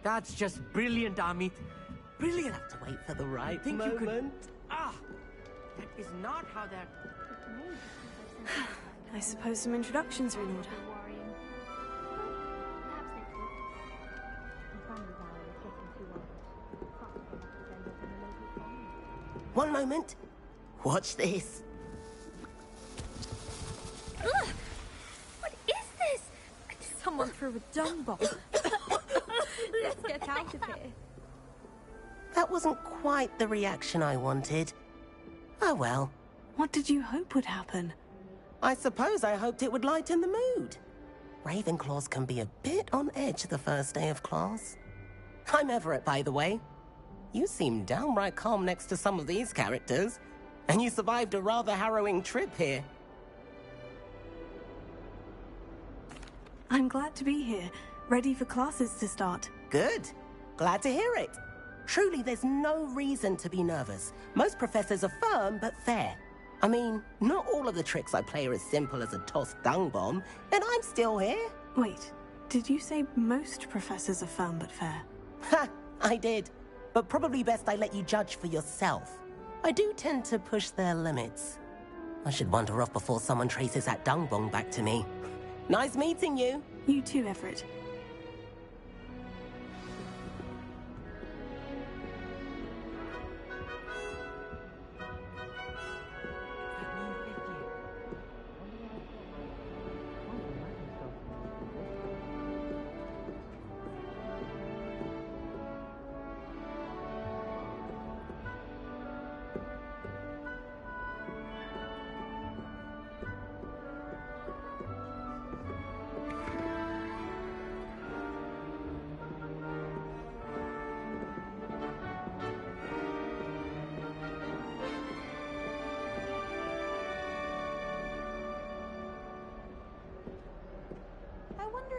That's just brilliant, Amit. Brilliant. Have to wait for the right Think you could... moment. That is not how that... I suppose some introductions are in order. One moment. Watch this. Ugh! What is this? Someone threw a dung bomb. Let's get out of here. That wasn't quite the reaction I wanted. Oh well. What did you hope would happen? I suppose I hoped it would lighten the mood. Ravenclaws can be a bit on edge the first day of class. I'm Everett, by the way. You seem downright calm next to some of these characters, and you survived a rather harrowing trip here. I'm glad to be here, ready for classes to start. Good. Glad to hear it. Truly, there's no reason to be nervous. Most professors are firm but fair. I mean, not all of the tricks I play are as simple as a tossed dung bomb, and I'm still here. Wait, did you say most professors are firm but fair? Ha! I did. But probably best I let you judge for yourself. I do tend to push their limits. I should wander off before someone traces that dung bomb back to me. Nice meeting you. You too, Everett.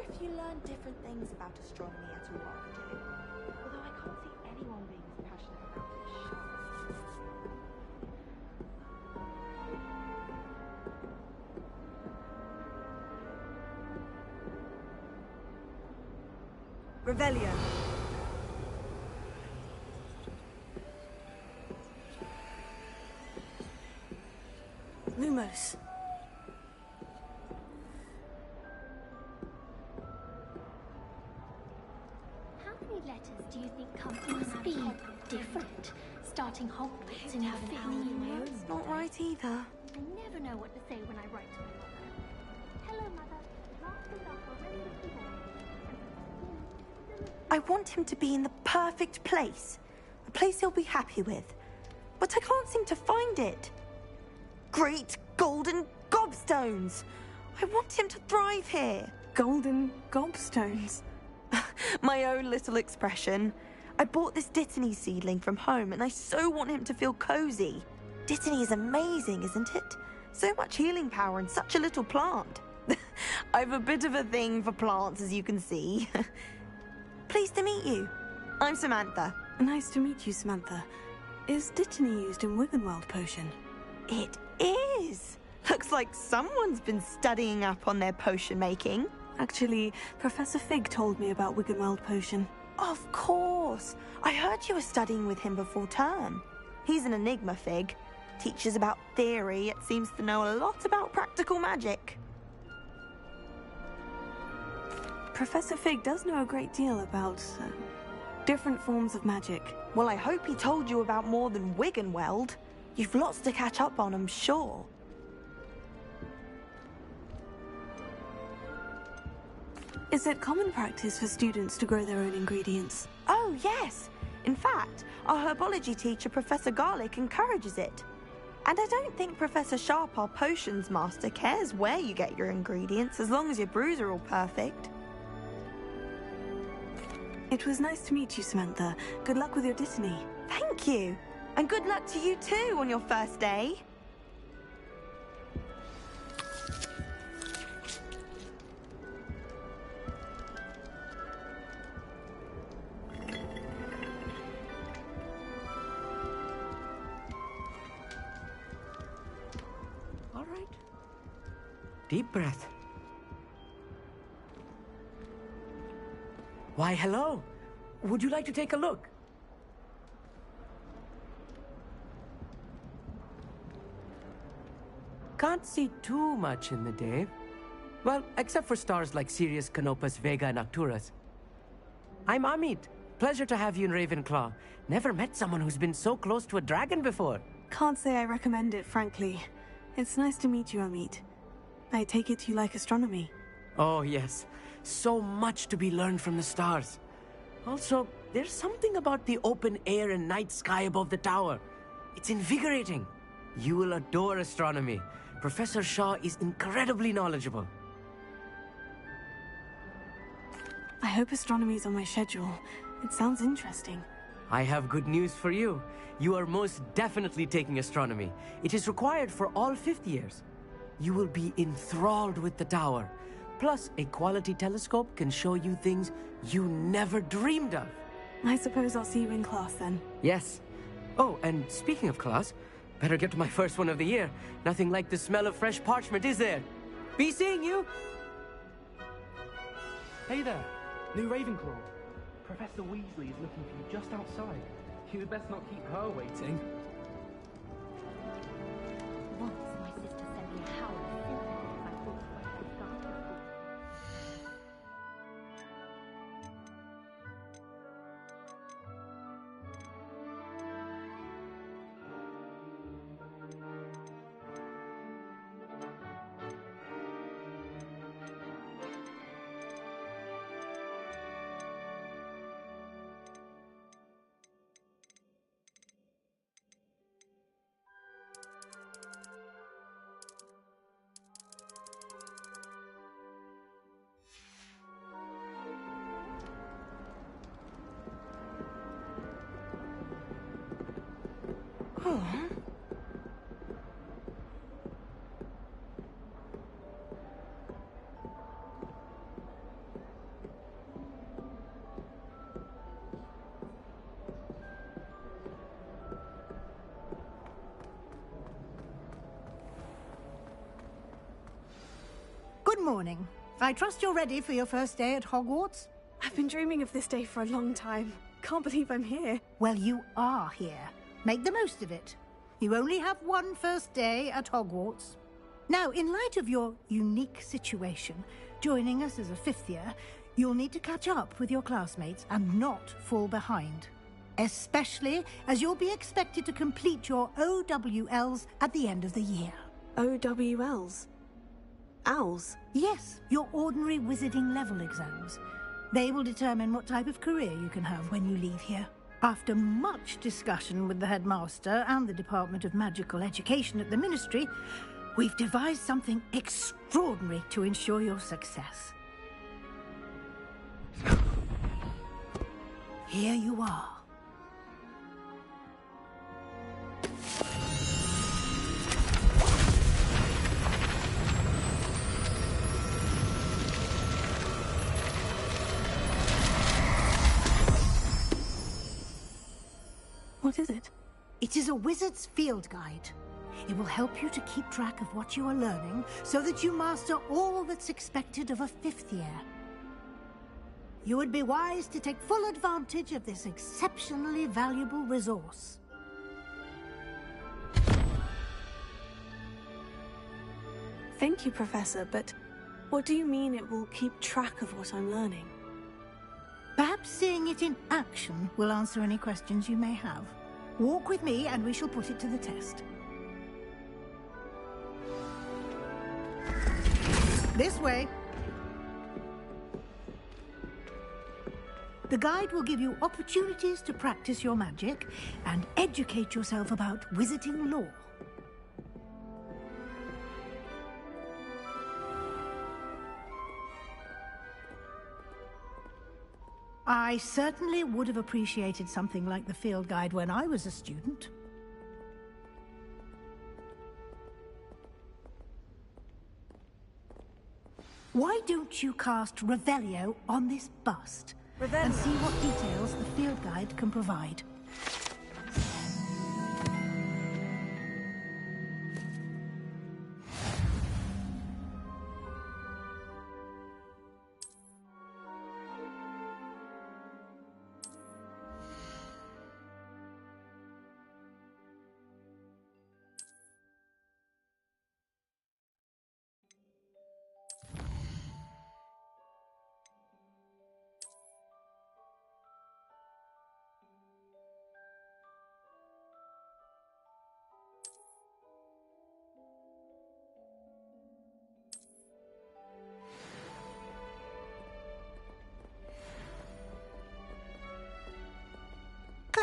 If you learn different things about astronomy at a walk too, although I can't see anyone being as passionate about it as Sean. Revelio. Lumos. Letters do you think come from must be different? Starting Hogwarts in half an hour. It's not right either. I never know what to say when I write to my mother. Hello, mother. Last enough already with the boy. I want him to be in the perfect place. A place he'll be happy with. But I can't seem to find it. Great golden gobstones! I want him to thrive here. Golden gobstones. My own little expression. I bought this Dittany seedling from home and I so want him to feel cozy. Dittany is amazing, isn't it? So much healing power in such a little plant. I've a bit of a thing for plants, as you can see. Pleased to meet you. I'm Samantha. Nice to meet you, Samantha. Is Dittany used in Wiggenweld potion? It is. Looks like someone's been studying up on their potion making. Actually, Professor Fig told me about Wiggenweld potion. Of course. I heard you were studying with him before term. He's an enigma, Fig. Teaches about theory, yet seems to know a lot about practical magic. Professor Fig does know a great deal about different forms of magic. Well, I hope he told you about more than Wiggenweld. You've lots to catch up on, I'm sure. Is it common practice for students to grow their own ingredients? Oh, yes. In fact, our herbology teacher, Professor Garlick, encourages it. And I don't think Professor Sharp, our potions master, cares where you get your ingredients, as long as your brews are all perfect. It was nice to meet you, Samantha. Good luck with your Dittany. Thank you. And good luck to you too on your first day. Deep breath. Why, hello. Would you like to take a look? Can't see too much in the day. Well, except for stars like Sirius, Canopus, Vega, and Arcturus. I'm Amit. Pleasure to have you in Ravenclaw. Never met someone who's been so close to a dragon before. Can't say I recommend it, frankly. It's nice to meet you, Amit. I take it you like astronomy. Oh, yes. So much to be learned from the stars. Also, there's something about the open air and night sky above the tower. It's invigorating. You will adore astronomy. Professor Shaw is incredibly knowledgeable. I hope astronomy's on my schedule. It sounds interesting. I have good news for you. You are most definitely taking astronomy. It is required for all fifth years. You will be enthralled with the tower. Plus, a quality telescope can show you things you never dreamed of. I suppose I'll see you in class then. Yes. Oh, and speaking of class, better get to my first one of the year. Nothing like the smell of fresh parchment, is there? Be seeing you! Hey there, new Ravenclaw. Professor Weasley is looking for you just outside. You'd best not keep her waiting. Once my sister sent me a howl simply because I thought when I started school. Good morning. I trust you're ready for your first day at Hogwarts? I've been dreaming of this day for a long time. Can't believe I'm here. Well, you are here. Make the most of it. You only have one first day at Hogwarts. Now, in light of your unique situation, joining us as a fifth year, you'll need to catch up with your classmates and not fall behind. Especially as you'll be expected to complete your OWLs at the end of the year. OWLs? Owls? Yes, your ordinary wizarding level exams. They will determine what type of career you can have when you leave here. After much discussion with the headmaster and the Department of Magical Education at the Ministry, we've devised something extraordinary to ensure your success. Here you are. What is it? It is a wizard's field guide. It will help you to keep track of what you are learning so that you master all that's expected of a fifth year. You would be wise to take full advantage of this exceptionally valuable resource. Thank you, Professor, but what do you mean it will keep track of what I'm learning? Perhaps seeing it in action will answer any questions you may have. Walk with me and we shall put it to the test. This way. The guide will give you opportunities to practice your magic and educate yourself about wizarding lore. I certainly would have appreciated something like the field guide when I was a student. Why don't you cast Revelio on this bust and see what details the field guide can provide?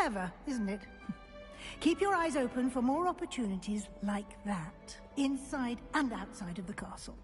Clever, isn't it? Keep your eyes open for more opportunities like that, inside and outside of the castle.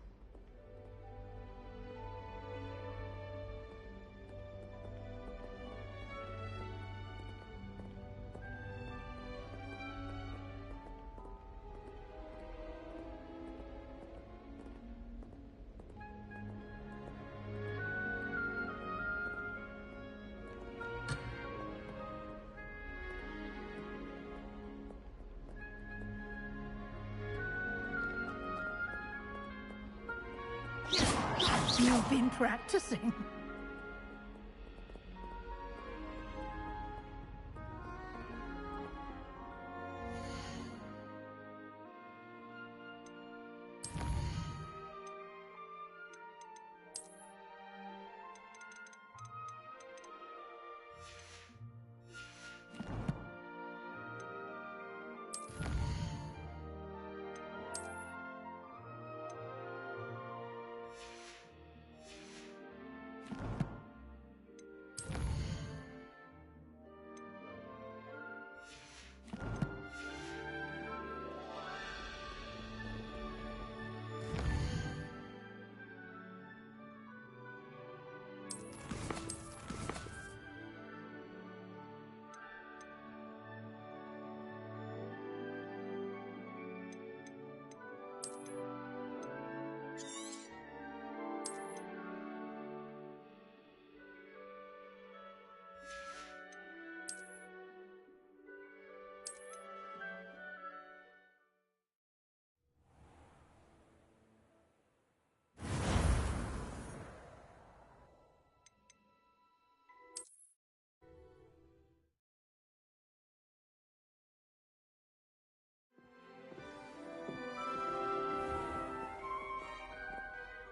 You've been practicing.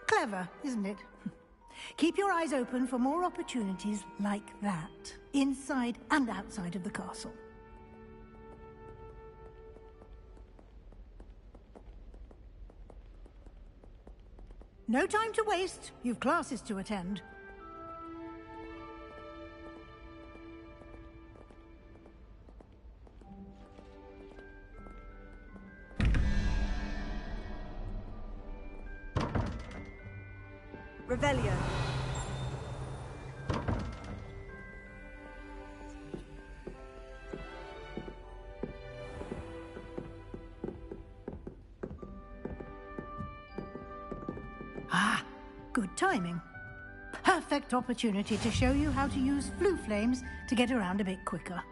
Clever, isn't it? Keep your eyes open for more opportunities like that, inside and outside of the castle. No time to waste. You've classes to attend. Revelio. Ah, good timing. Perfect opportunity to show you how to use flue flames to get around a bit quicker.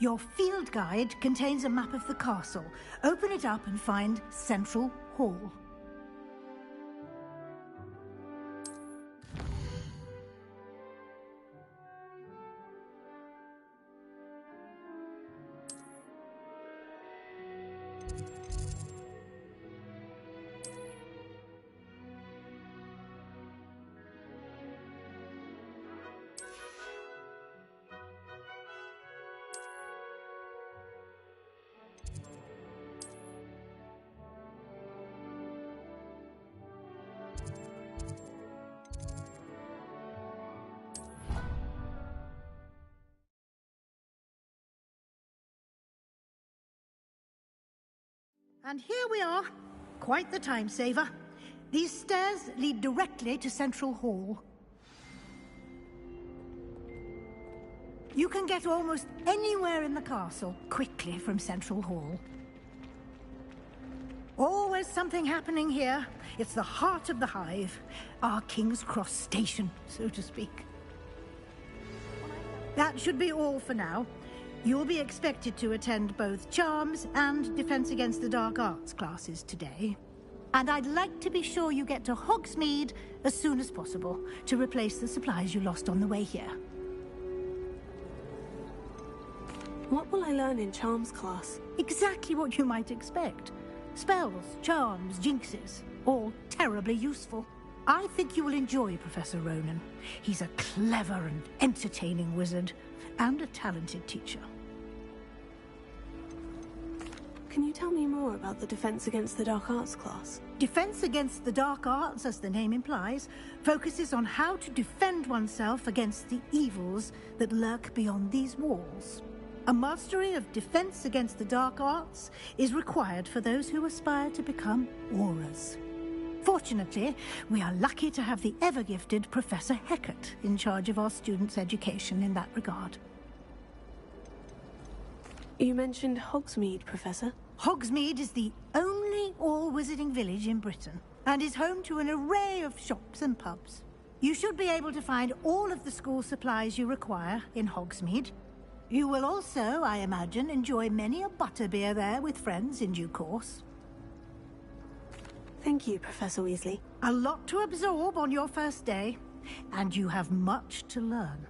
Your field guide contains a map of the castle. Open it up and find Central Hall. And here we are. Quite the time saver. These stairs lead directly to Central Hall. You can get almost anywhere in the castle quickly from Central Hall. Always something happening here. It's the heart of the hive. Our King's Cross station, so to speak. That should be all for now. You'll be expected to attend both Charms and Defense Against the Dark Arts classes today. And I'd like to be sure you get to Hogsmeade as soon as possible to replace the supplies you lost on the way here. What will I learn in Charms class? Exactly what you might expect. Spells, charms, jinxes, all terribly useful. I think you will enjoy Professor Ronan. He's a clever and entertaining wizard, and a talented teacher. Can you tell me more about the Defense Against the Dark Arts class? Defense Against the Dark Arts, as the name implies, focuses on how to defend oneself against the evils that lurk beyond these walls. A mastery of defense against the dark arts is required for those who aspire to become Aurors. Fortunately, we are lucky to have the ever-gifted Professor Hecat in charge of our students' education in that regard. You mentioned Hogsmeade, Professor. Hogsmeade is the only all-wizarding village in Britain and is home to an array of shops and pubs. You should be able to find all of the school supplies you require in Hogsmeade. You will also, I imagine, enjoy many a butterbeer there with friends in due course. Thank you, Professor Weasley. A lot to absorb on your first day, and you have much to learn.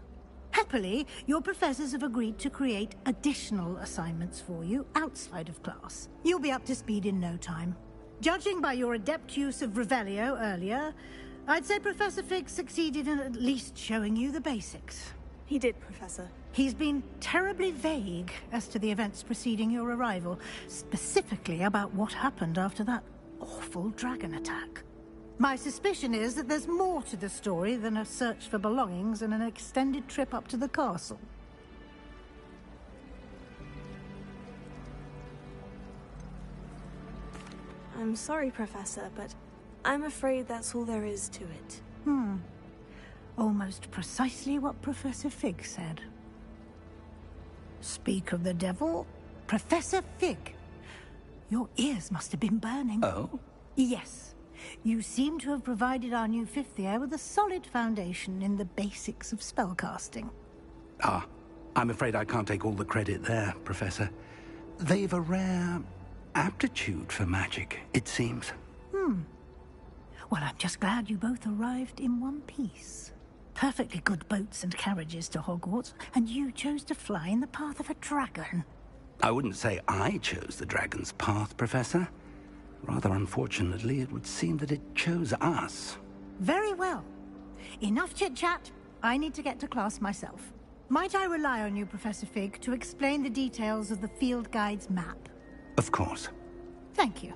Happily, your professors have agreed to create additional assignments for you outside of class. You'll be up to speed in no time. Judging by your adept use of Revelio earlier, I'd say Professor Fig succeeded in at least showing you the basics. He did, Professor. He's been terribly vague as to the events preceding your arrival, specifically about what happened after that awful dragon attack. My suspicion is that there's more to the story than a search for belongings and an extended trip up to the castle. I'm sorry, Professor, but I'm afraid that's all there is to it. Almost precisely what Professor Fig said. Speak of the devil, Professor Fig. Your ears must have been burning. Oh? Yes. You seem to have provided our new fifth year with a solid foundation in the basics of spellcasting. Ah, I'm afraid I can't take all the credit there, Professor. They've a rare aptitude for magic, it seems. Well, I'm just glad you both arrived in one piece. Perfectly good boats and carriages to Hogwarts, and you chose to fly in the path of a dragon. I wouldn't say I chose the dragon's path, Professor. Rather unfortunately, it would seem that it chose us. Very well. Enough chit-chat. I need to get to class myself. Might I rely on you, Professor Fig, to explain the details of the field guide's map? Of course. Thank you.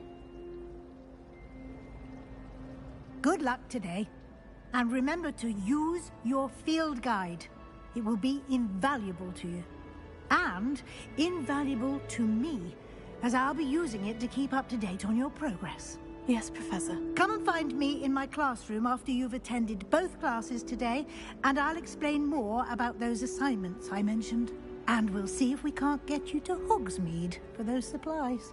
Good luck today. And remember to use your field guide. It will be invaluable to you. And invaluable to me, as I'll be using it to keep up to date on your progress. Yes, Professor. Come and find me in my classroom after you've attended both classes today, and I'll explain more about those assignments I mentioned. And we'll see if we can't get you to Hogsmeade for those supplies.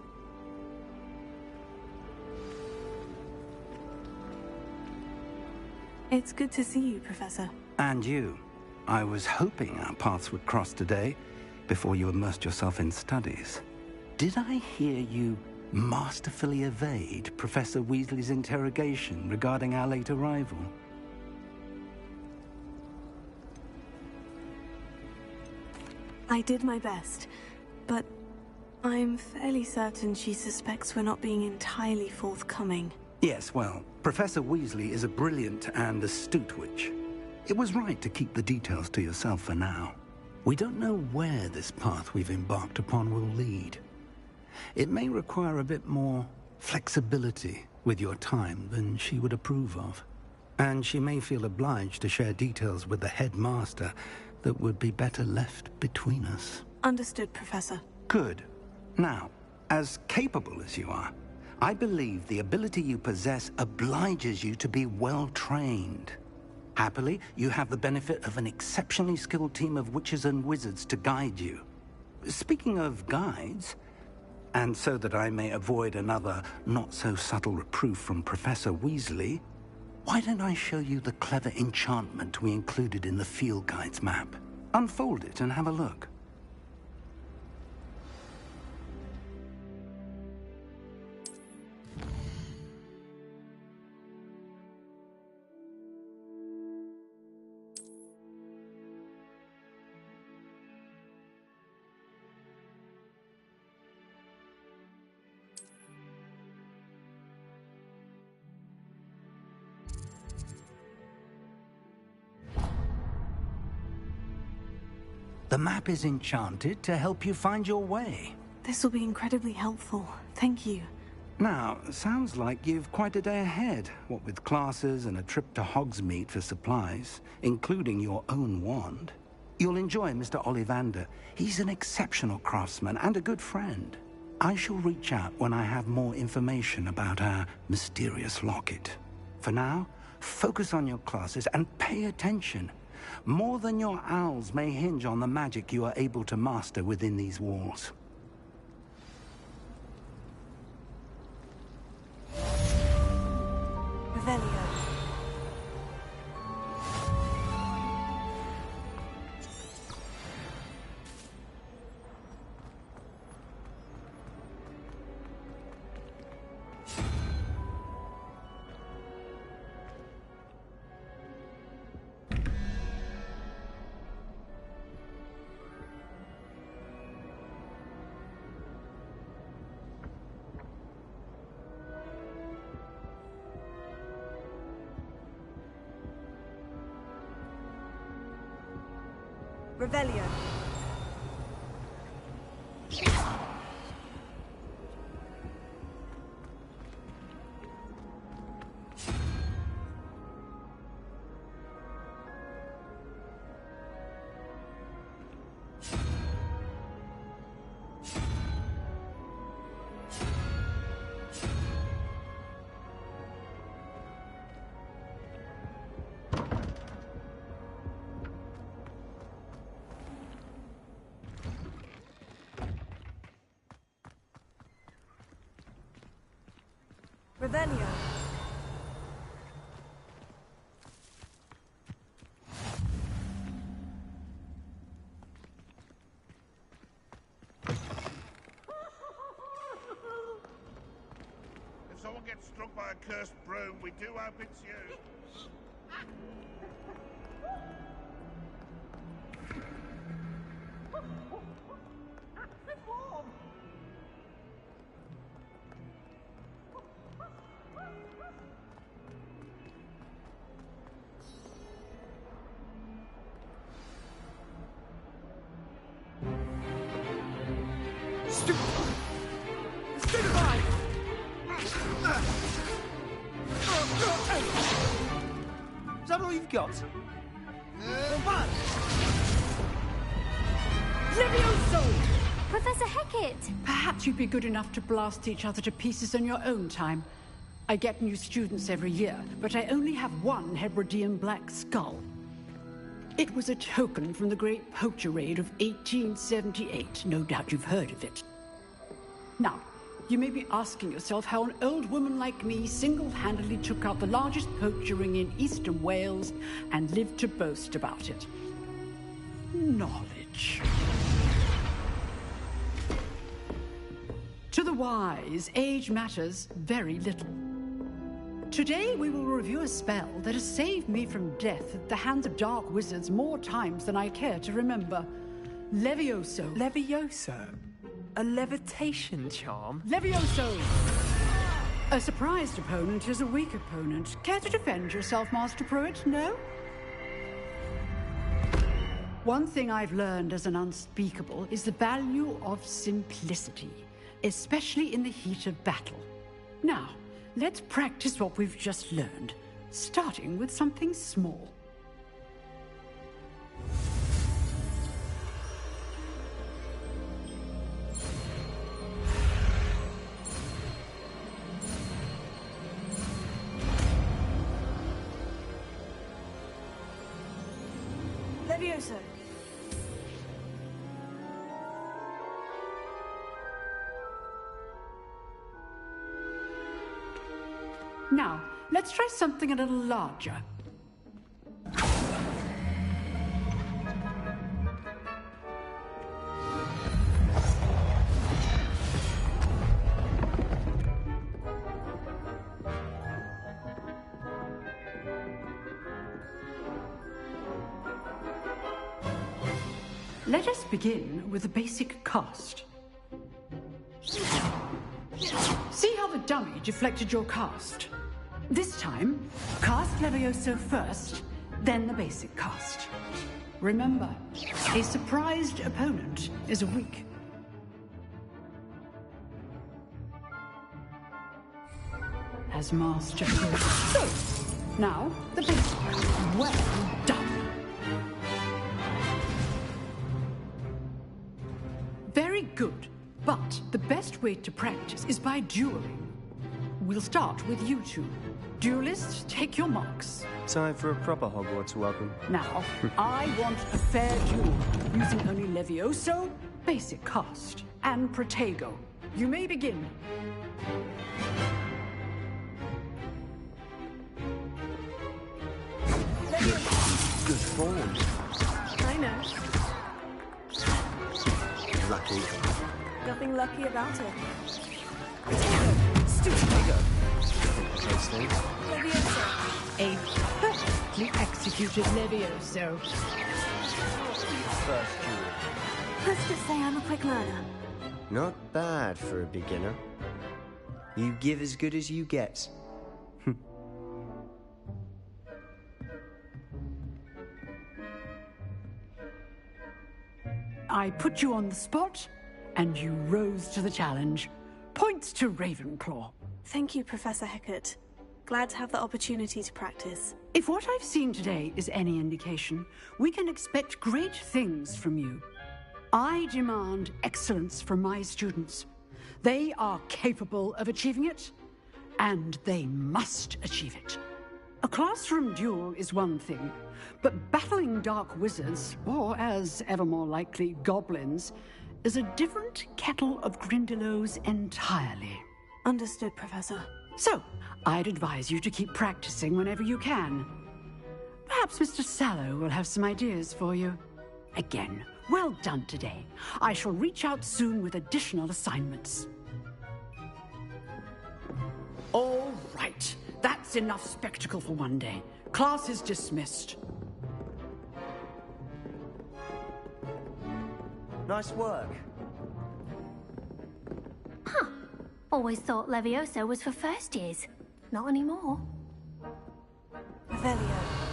It's good to see you, Professor. And you. I was hoping our paths would cross today, before you immersed yourself in studies. Did I hear you masterfully evade Professor Weasley's interrogation regarding our late arrival? I did my best, but I'm fairly certain she suspects we're not being entirely forthcoming. Yes, well, Professor Weasley is a brilliant and astute witch. It was right to keep the details to yourself for now. We don't know where this path we've embarked upon will lead. It may require a bit more flexibility with your time than she would approve of. And she may feel obliged to share details with the headmaster that would be better left between us. Understood, Professor. Good. Now, as capable as you are, I believe the ability you possess obliges you to be well trained. Happily, you have the benefit of an exceptionally skilled team of witches and wizards to guide you. Speaking of guides, and so that I may avoid another not-so-subtle reproof from Professor Weasley, why don't I show you the clever enchantment we included in the field guide's map? Unfold it and have a look. The map is enchanted to help you find your way. This will be incredibly helpful. Thank you. Now, sounds like you've quite a day ahead, what with classes and a trip to Hogsmeade for supplies, including your own wand. You'll enjoy Mr. Ollivander. He's an exceptional craftsman and a good friend. I shall reach out when I have more information about our mysterious locket. For now, focus on your classes and pay attention. More than your owls may hinge on the magic you are able to master within these walls. Revelio. Revelio. Revelio. If someone gets struck by a cursed broom, we do hope it's you. Is that all you've got? Levioso! Professor Hecat! Perhaps you'd be good enough to blast each other to pieces in your own time. I get new students every year, but I only have one Hebridean black skull. It was a token from the Great Poacher Raid of 1878. No doubt you've heard of it. Now, you may be asking yourself how an old woman like me single-handedly took out the largest poacher ring in eastern Wales and lived to boast about it. Knowledge. To the wise, age matters very little. Today we will review a spell that has saved me from death at the hands of dark wizards more times than I care to remember. Levioso. Levioso? A levitation charm? Levioso! A surprised opponent is a weak opponent. Care to defend yourself, Master Pruitt? No? One thing I've learned as an unspeakable is the value of simplicity, especially in the heat of battle. Now, let's practice what we've just learned, starting with something small. Levioso. Now, let's try something a little larger. Let us begin with the basic cast. See how the dummy deflected your cast? This time, cast Levioso first, then the basic cast. Remember, a surprised opponent is weak. As Master Pruitt. So, now, the basic. Well done. good. But the best way to practice is by dueling. We'll start with you two. Duelists, take your marks. Time for a proper Hogwarts welcome. Now, I want a fair duel, using only Levioso, basic cast, and Protego. You may begin. Good form. I know. Lucky. Nothing lucky about it. Protego. Those things. Leviosa. A perfectly executed Levioso. First duel. Let's just say I'm a quick learner. Not bad for a beginner. You give as good as you get. I put you on the spot, and you rose to the challenge. Points to Ravenclaw. Thank you, Professor Hecat. Glad to have the opportunity to practice. If what I've seen today is any indication, we can expect great things from you. I demand excellence from my students. They are capable of achieving it, and they must achieve it. A classroom duel is one thing, but battling dark wizards, or as ever more likely, goblins, is a different kettle of Grindylows entirely. Understood, Professor. So, I'd advise you to keep practicing whenever you can. Perhaps Mr. Sallow will have some ideas for you. Again, well done today. I shall reach out soon with additional assignments. All right. That's enough spectacle for one day. Class is dismissed. Nice work. Huh. Always thought Levioso was for first years. Not anymore. Revelio.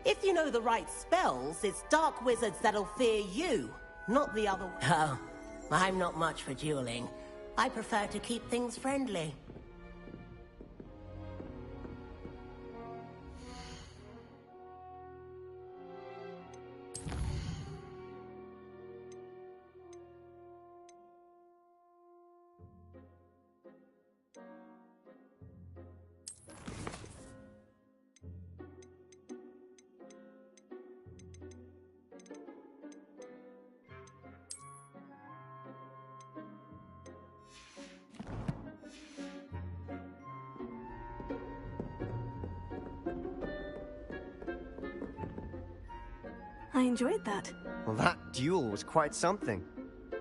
If you know the right spells, it's dark wizards that'll fear you, not the other way. Oh, I'm not much for dueling. I prefer to keep things friendly. I enjoyed that. Well, that duel was quite something.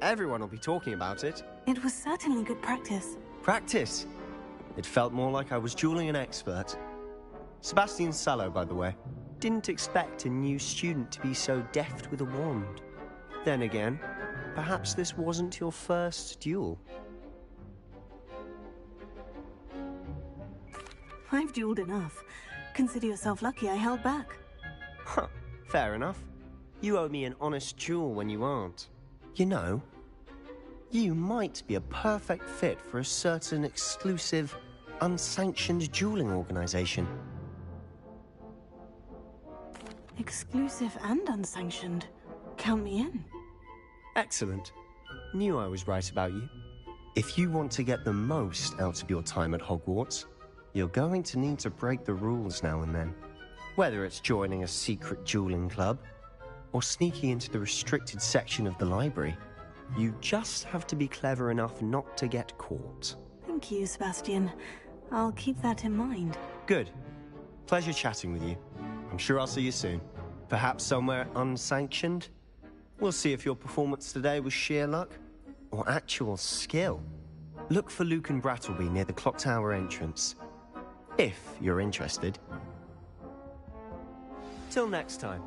Everyone will be talking about it. It was certainly good practice. Practice? It felt more like I was dueling an expert. Sebastian Sallow, by the way. Didn't expect a new student to be so deft with a wand. Then again, perhaps this wasn't your first duel. I've dueled enough. Consider yourself lucky I held back. Huh, fair enough. You owe me an honest duel when you aren't. You know, you might be a perfect fit for a certain exclusive, unsanctioned dueling organization. Exclusive and unsanctioned. Count me in. Excellent. Knew I was right about you. If you want to get the most out of your time at Hogwarts, you're going to need to break the rules now and then. Whether it's joining a secret dueling club, or sneaking into the restricted section of the library, you just have to be clever enough not to get caught. Thank you, Sebastian. I'll keep that in mind. Good. Pleasure chatting with you. I'm sure I'll see you soon. Perhaps somewhere unsanctioned? We'll see if your performance today was sheer luck or actual skill. Look for Luke and Brattleby near the clock tower entrance, if you're interested. Till next time.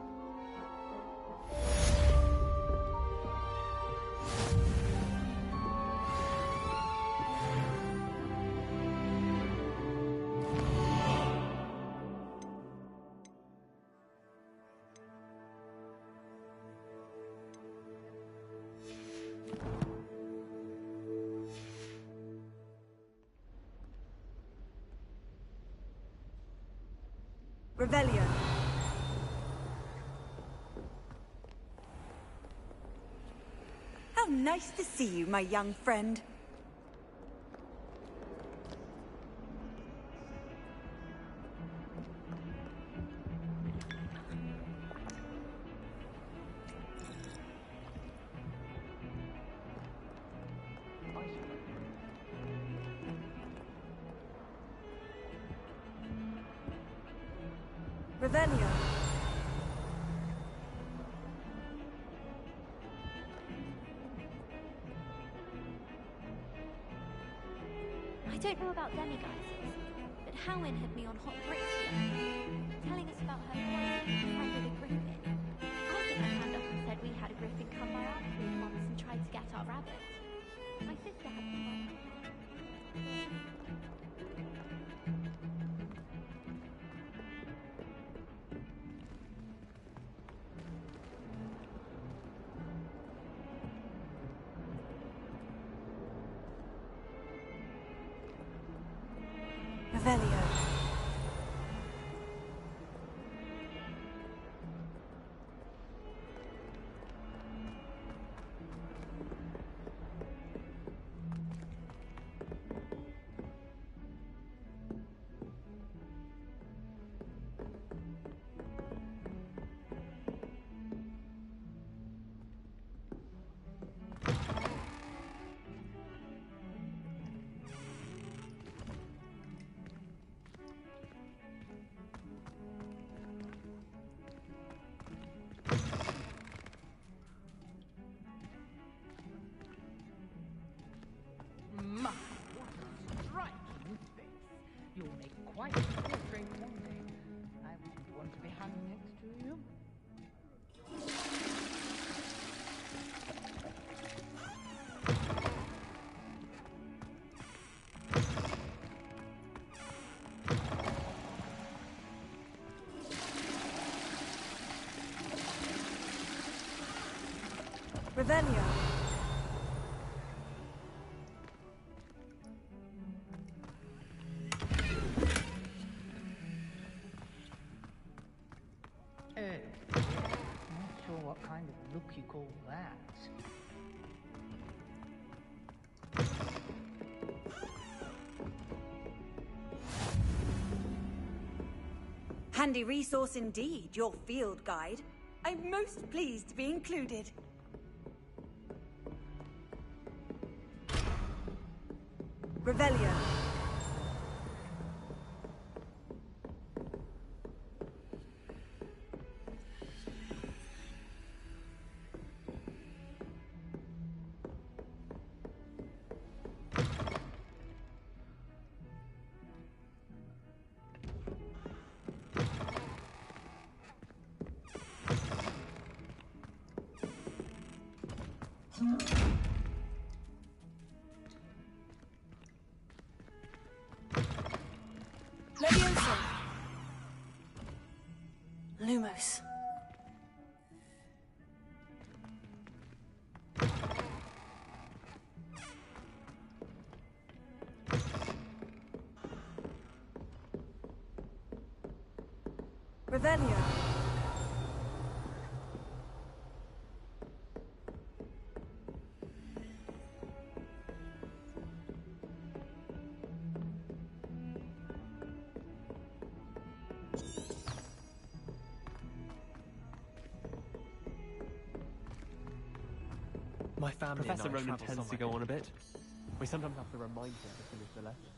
Revelio. How nice to see you, my young friend. Revelio. I don't know about demigoddesses, but Howin had me on hot Dreissea, telling us about her friend with a griffin. I think I turned up and said we had a griffin come by our food once and tried to get our rabbit. My sister had one. Revelio. My, what a striking face. You'll make quite a portrait one day. I wouldn't want to be hung next to you. Revelio. Not sure what kind of look you call that. Handy resource indeed, your field guide. I'm most pleased to be included. Revelio. Leviosa. Lumos. Revelio. My family Professor and I Ronan travel tends to somewhere go on a bit. We sometimes have to remind him to finish the lesson.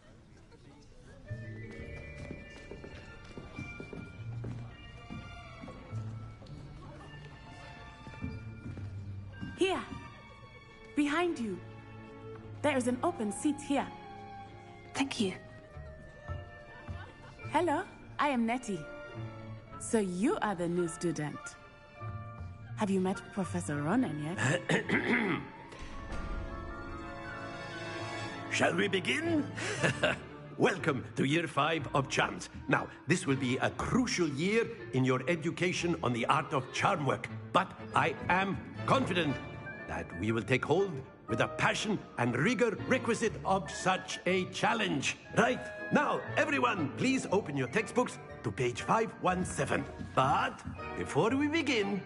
Here! Behind you! There is an open seat here. Thank you. Hello, I am Nettie. So you are the new student. Have you met Professor Ronan yet? Shall we begin? Welcome to Year 5 of Charms. Now, this will be a crucial year in your education on the art of charm work, but I am confident that we will take hold with the passion and rigor requisite of such a challenge. Right, now, everyone, please open your textbooks to page 517. But before we begin,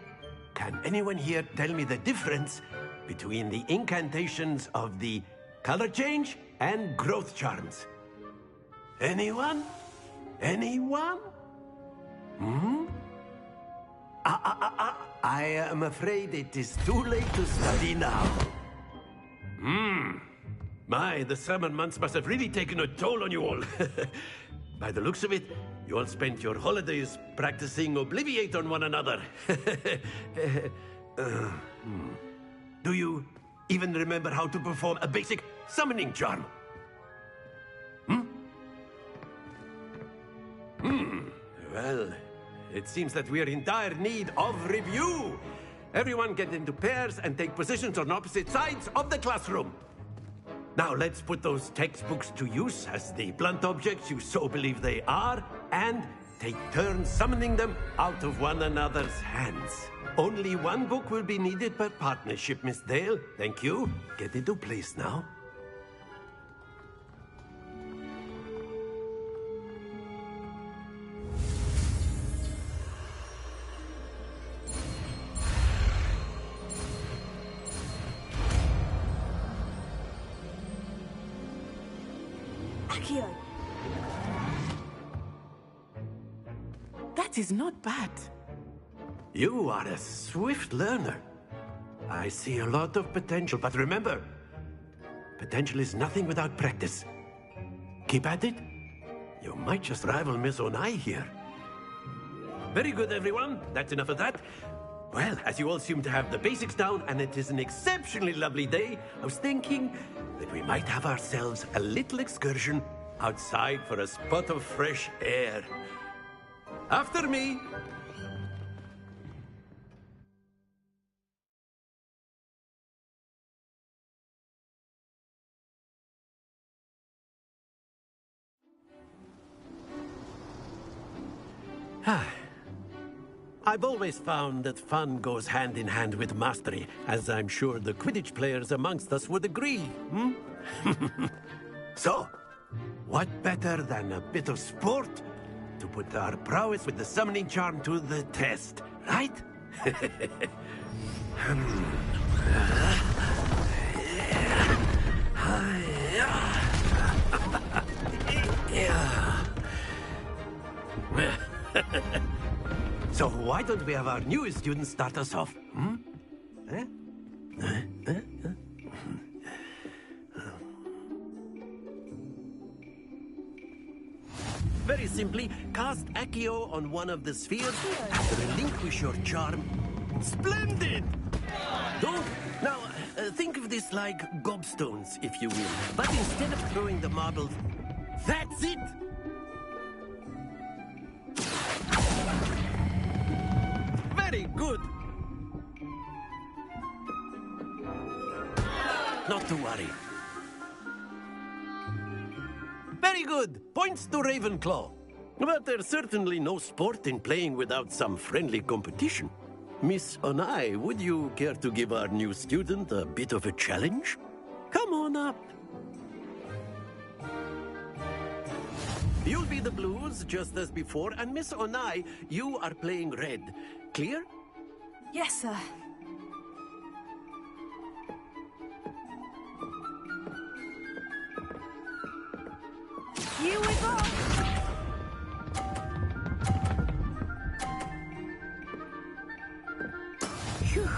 can anyone here tell me the difference between the incantations of the color change and growth charms? Anyone? Anyone? I am afraid it is too late to study now. My, the summer months must have really taken a toll on you all. By the looks of it, you all spent your holidays practicing Obliviate on one another. Do you even remember how to perform a basic summoning charm? Well, it seems that we are in dire need of review. Everyone get into pairs and take positions on opposite sides of the classroom. Now let's put those textbooks to use as the blunt objects you so believe they are, and take turns summoning them out of one another's hands. Only one book will be needed per partnership, Miss Dale. Thank you. Get into place now. Accio. That is not bad. You are a swift learner. I see a lot of potential, but remember, potential is nothing without practice. Keep at it. You might just rival Miss Onai here. Very good, everyone. That's enough of that. Well, as you all seem to have the basics down, and it is an exceptionally lovely day, I was thinking that we might have ourselves a little excursion outside for a spot of fresh air. After me. I've always found that fun goes hand in hand with mastery, as I'm sure the Quidditch players amongst us would agree, So, what better than a bit of sport to put our prowess with the summoning charm to the test, right? So why don't we have our newest student start us off? Very simply, cast Accio on one of the spheres and relinquish your charm. Splendid! Don't. Now, think of this like gobstones, if you will. But instead of throwing the marbles, that's it! Very good! Not to worry. Very good! Points to Ravenclaw. But there's certainly no sport in playing without some friendly competition. Miss Onai, would you care to give our new student a bit of a challenge? Come on up. You'll be the blues, just as before, and Miss Onai, you are playing red. Clear? Yes, sir. Here we go! Phew.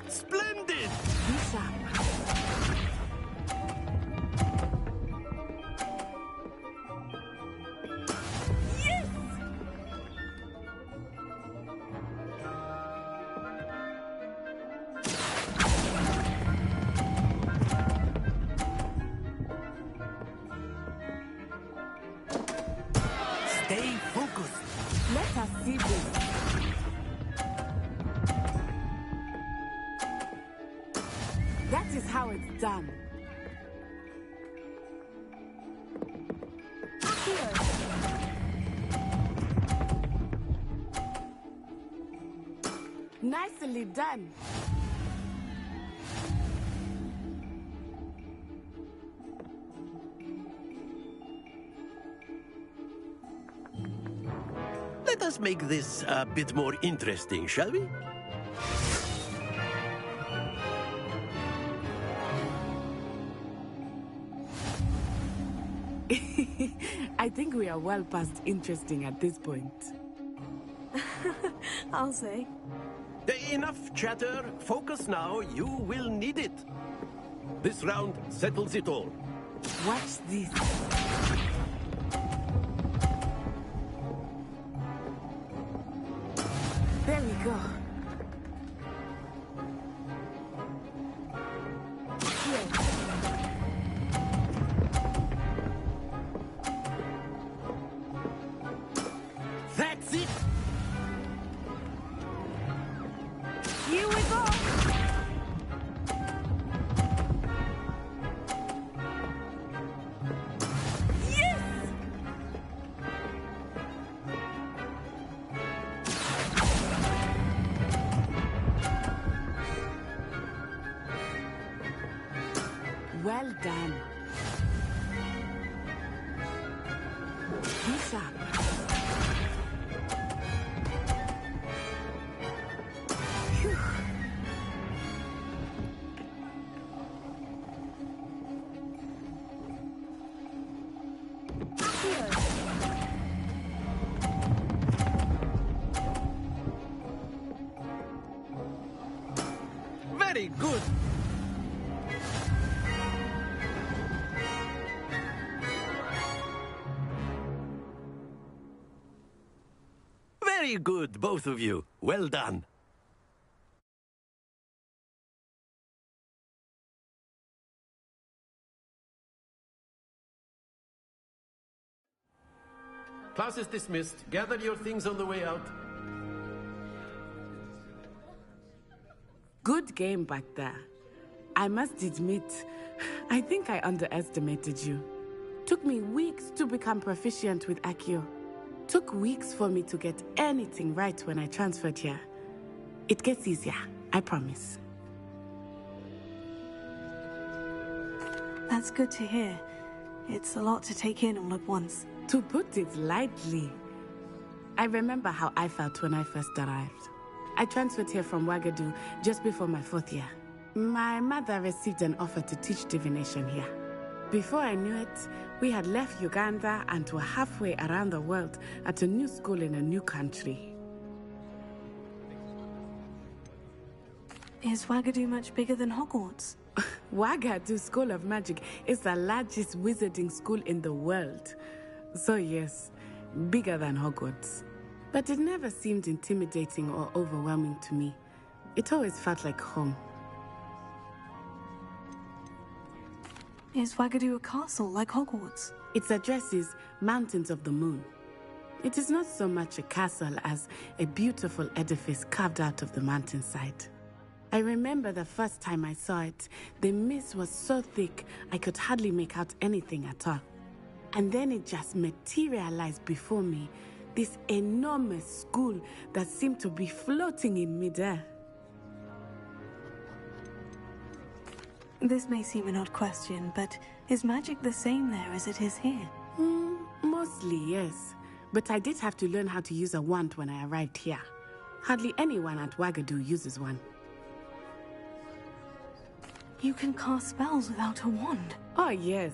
Splendid! Nicely done. Let us make this a bit more interesting, shall we? I think we are well past interesting at this point. I'll say. Enough chatter. Focus now. You will need it. This round settles it all. Watch this. There we go. That's it. Here we go. Yes! Well done. Be sharp. Phew. Very good. Very good, both of you. Well done. Class is dismissed. Gather your things on the way out. Good game back there. I must admit, I think I underestimated you. Took me weeks to become proficient with Accio. Took weeks for me to get anything right when I transferred here. It gets easier, I promise. That's good to hear. It's a lot to take in all at once. To put it lightly, I remember how I felt when I first arrived. I transferred here from Ouagadougou just before my 4th year. My mother received an offer to teach divination here. Before I knew it, we had left Uganda and were halfway around the world at a new school in a new country. Is Ouagadougou much bigger than Hogwarts? Ouagadougou School of Magic is the largest wizarding school in the world. So yes, bigger than Hogwarts. But it never seemed intimidating or overwhelming to me. It always felt like home. Is Ouagadougou a castle like Hogwarts? Its address is Mountains of the Moon. It is not so much a castle as a beautiful edifice carved out of the mountainside. I remember the first time I saw it, the mist was so thick I could hardly make out anything at all. And then it just materialized before me, this enormous school that seemed to be floating in midair. This may seem an odd question, but is magic the same there as it is here? Mostly, yes. But I did have to learn how to use a wand when I arrived here. Hardly anyone at Ouagadougou uses one. You can cast spells without a wand? Oh, yes.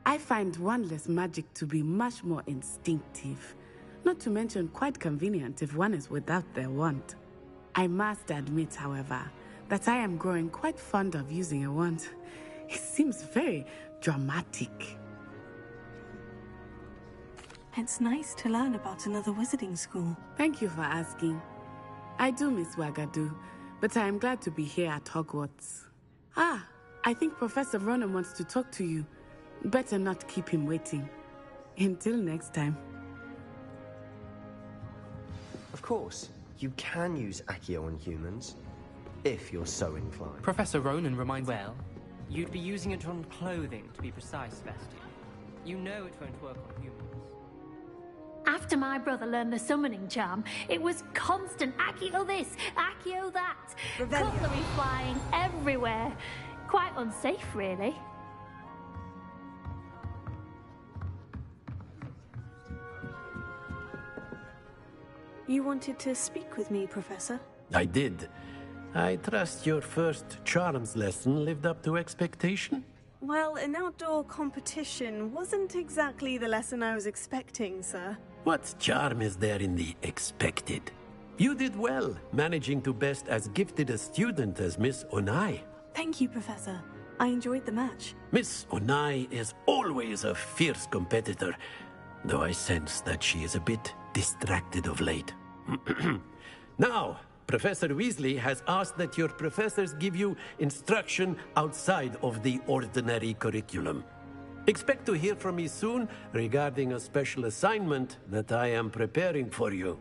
I find wandless magic to be much more instinctive. Not to mention quite convenient if one is without their wand. I must admit, however, that I am growing quite fond of using a wand. It seems very dramatic. It's nice to learn about another wizarding school. Thank you for asking. I do miss Ouagadougou, but I am glad to be here at Hogwarts. Ah, I think Professor Ronan wants to talk to you. Better not keep him waiting. Until next time. Of course, you can use Accio on humans, if you're so inclined. Professor Ronan reminds... Well, you'd be using it on clothing, to be precise, Sebastian. You know it won't work on humans. After my brother learned the summoning charm, it was constant Accio this, Accio that. Cutlery flying everywhere. Quite unsafe, really. You wanted to speak with me, Professor? I did. I trust your first charms lesson lived up to expectation? Well, an outdoor competition wasn't exactly the lesson I was expecting, sir. What charm is there in the expected? You did well, managing to best as gifted a student as Miss Onai. Thank you, Professor. I enjoyed the match. Miss Onai is always a fierce competitor, though I sense that she is a bit distracted of late. Now, Professor Weasley has asked that your professors give you instruction outside of the ordinary curriculum. Expect to hear from me soon regarding a special assignment that I am preparing for you.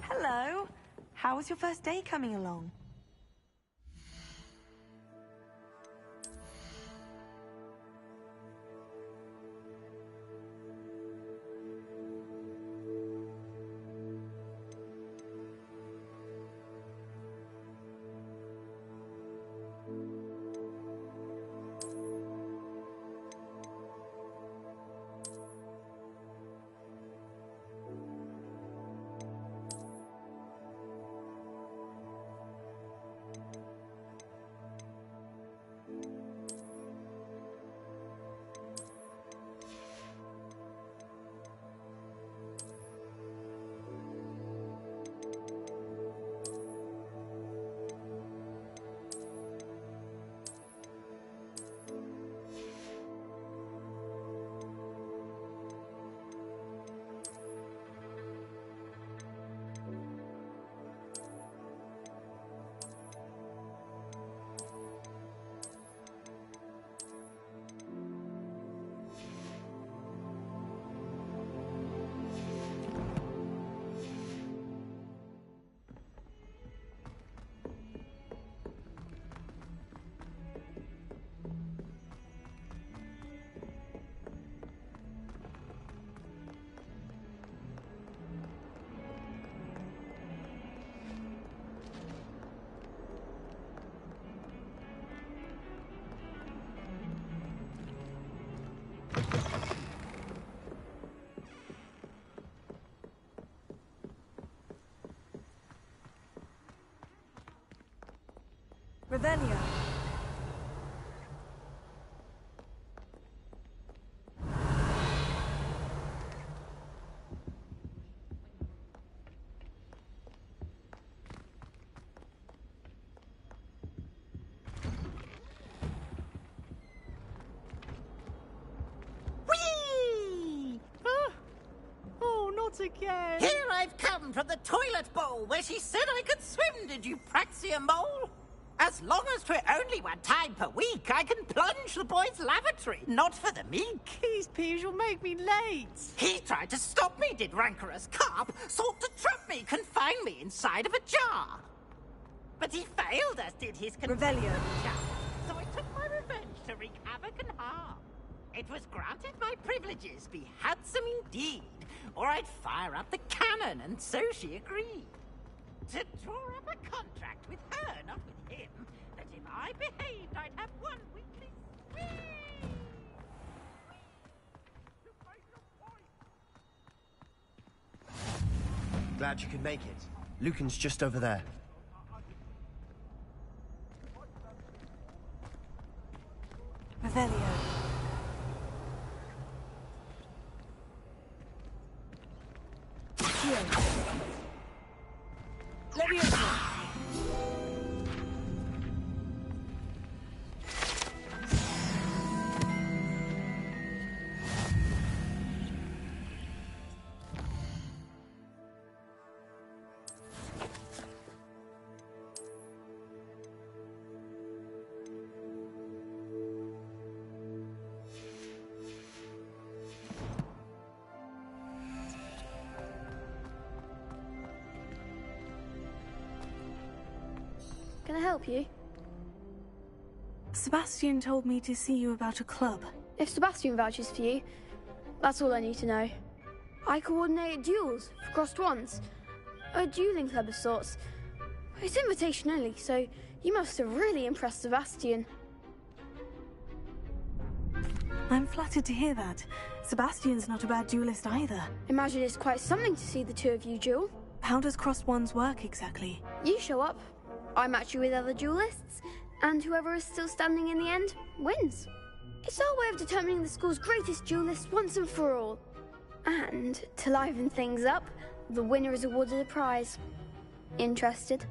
Hello. How was your first day coming along? Revelio. Whee! Oh, not again. Here I've come from the toilet bowl where she said I could swim, did you Praxia mole? As long as 'twere only one time per week, I can plunge the boy's lavatory, not for the meek. Please, Piers, you'll make me late. He tried to stop me, did rancorous carp, sought to trap me, confine me inside of a jar. But he failed, as did his Revelio. So I took my revenge to wreak havoc and harm. It was granted my privileges be handsome indeed, or I'd fire up the cannon, and so she agreed. To draw up a contract with her, not with him, that if I behaved, I'd have one weekly swing. Glad you could make it. Lucan's just over there. Revelio. Can I help you? Sebastian told me to see you about a club. If Sebastian vouches for you, that's all I need to know. I coordinate duels for crossed wands. A dueling club of sorts. It's invitation only, so you must have really impressed Sebastian. I'm flattered to hear that. Sebastian's not a bad duelist either. Imagine it's quite something to see the two of you duel. How does crossed wands work exactly? You show up, I match you with other duelists, and whoever is still standing in the end wins. It's our way of determining the school's greatest duelist once and for all. And to liven things up, the winner is awarded a prize. Interested?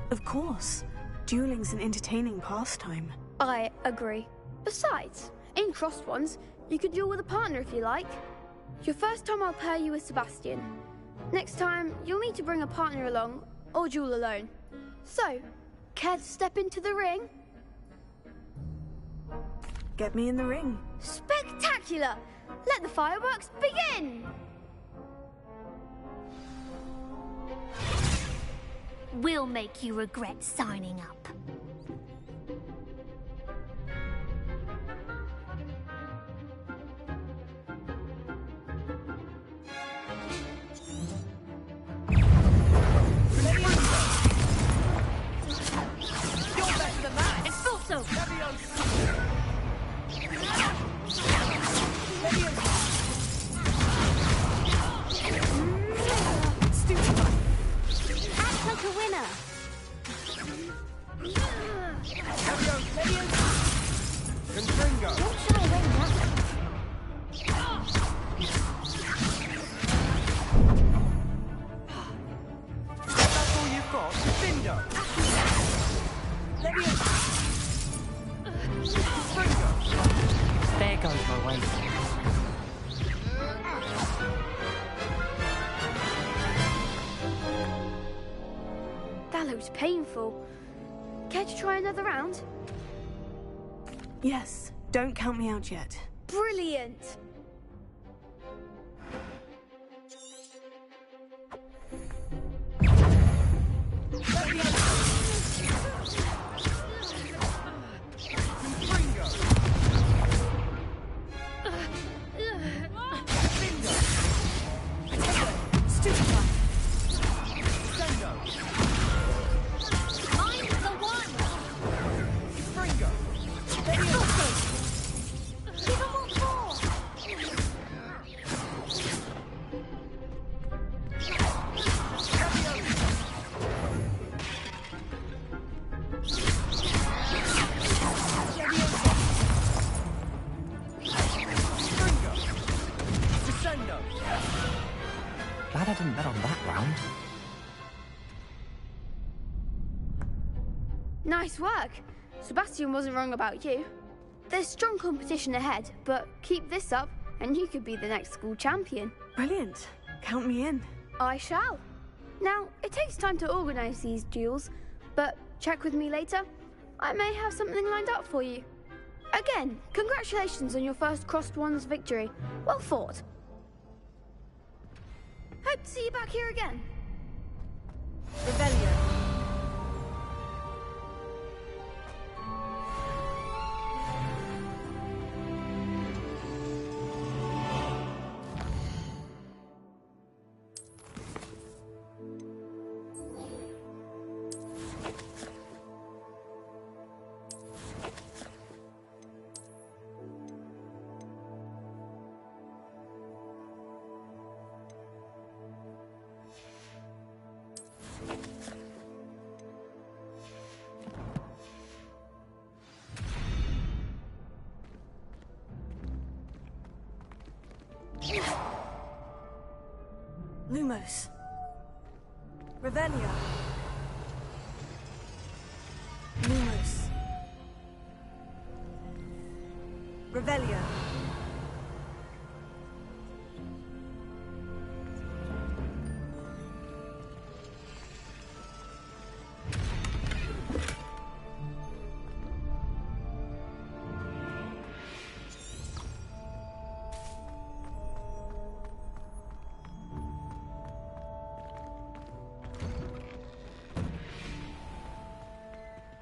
Of course. Dueling's an entertaining pastime. I agree. Besides, in crossed ones, you could duel with a partner if you like. Your first time I'll pair you with Sebastian. Next time, you'll need to bring a partner along, or duel alone. So, care to step into the ring? Get me in the ring. Spectacular! Let the fireworks begin! We'll make you regret signing up. Painful. Care to try another round? Yes, don't count me out yet. Brilliant! Nice work. Sebastian wasn't wrong about you. There's strong competition ahead, but keep this up and you could be the next school champion. Brilliant. Count me in. I shall. Now, it takes time to organise these duels, but check with me later. I may have something lined up for you. Again, congratulations on your first Crossed Wands victory. Well fought. Hope to see you back here again. Revelio. Lumos. Revelio. Lumos. Revelio.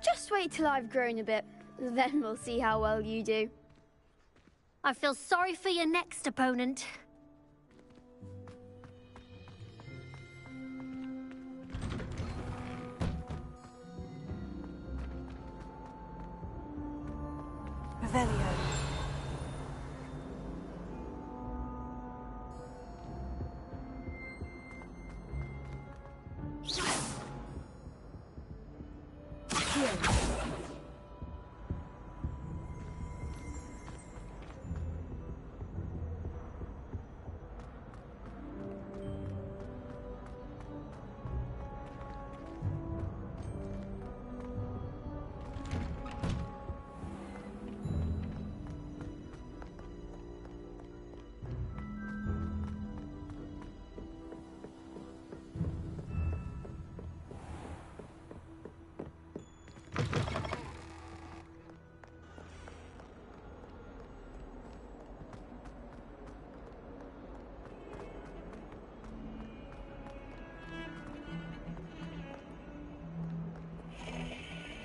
Just wait till I've grown a bit, then we'll see how well you do. I feel sorry for your next opponent. Revelio.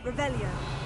Revelio.